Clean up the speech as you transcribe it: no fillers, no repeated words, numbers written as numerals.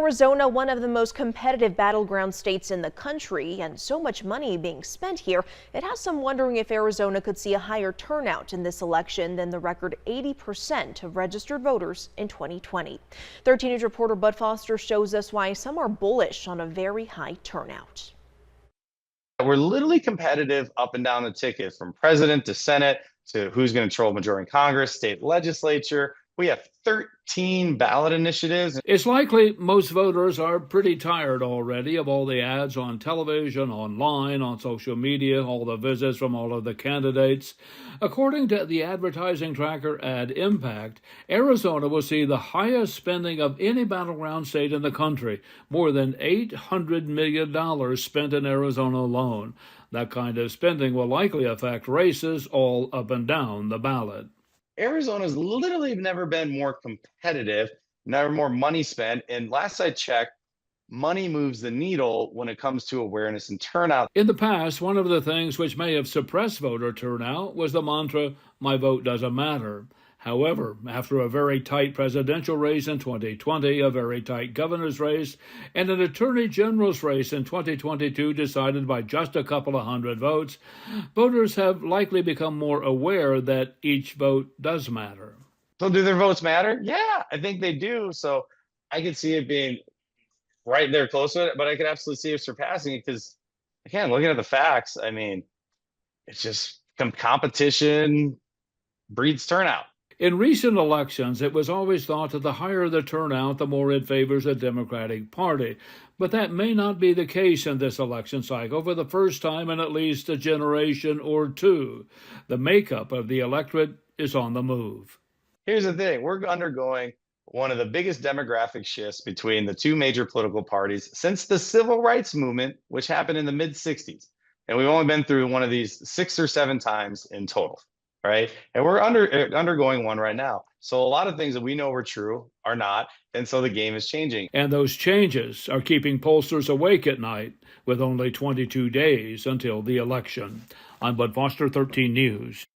Arizona, one of the most competitive battleground states in the country, and so much money being spent here, it has some wondering if Arizona could see a higher turnout in this election than the record 80% of registered voters in 2020. 13 News reporter Bud Foster shows us why some are bullish on a very high turnout. We're literally competitive up and down the ticket, from president to Senate to who's going to control majority in Congress, state legislature. We have 13 ballot initiatives. It's likely most voters are pretty tired already of all the ads on television, online, on social media, all the visits from all of the candidates. According to the advertising tracker Ad Impact, Arizona will see the highest spending of any battleground state in the country, more than $800 million spent in Arizona alone. That kind of spending will likely affect races all up and down the ballot. Arizona's literally never been more competitive, never more money spent. And last I checked, money moves the needle when it comes to awareness and turnout. In the past, one of the things which may have suppressed voter turnout was the mantra, "My vote doesn't matter." However, after a very tight presidential race in 2020, a very tight governor's race, and an attorney general's race in 2022 decided by just a couple of hundred votes, voters have likely become more aware that each vote does matter. So do their votes matter? Yeah, I think they do. So I could see it being right there close to it, but I could absolutely see it surpassing it because, again, looking at the facts, I mean, it's just competition breeds turnout. In recent elections, it was always thought that the higher the turnout, the more it favors a Democratic Party. But that may not be the case in this election cycle for the first time in at least a generation or two. The makeup of the electorate is on the move. Here's the thing. We're undergoing one of the biggest demographic shifts between the two major political parties since the civil rights movement, which happened in the mid-'60s. And we've only been through one of these 6 or 7 times in total. Right. And we're undergoing one right now. So a lot of things that we know were true are not. And so the game is changing. And those changes are keeping pollsters awake at night with only 22 days until the election. I'm Bud Foster, 13 News.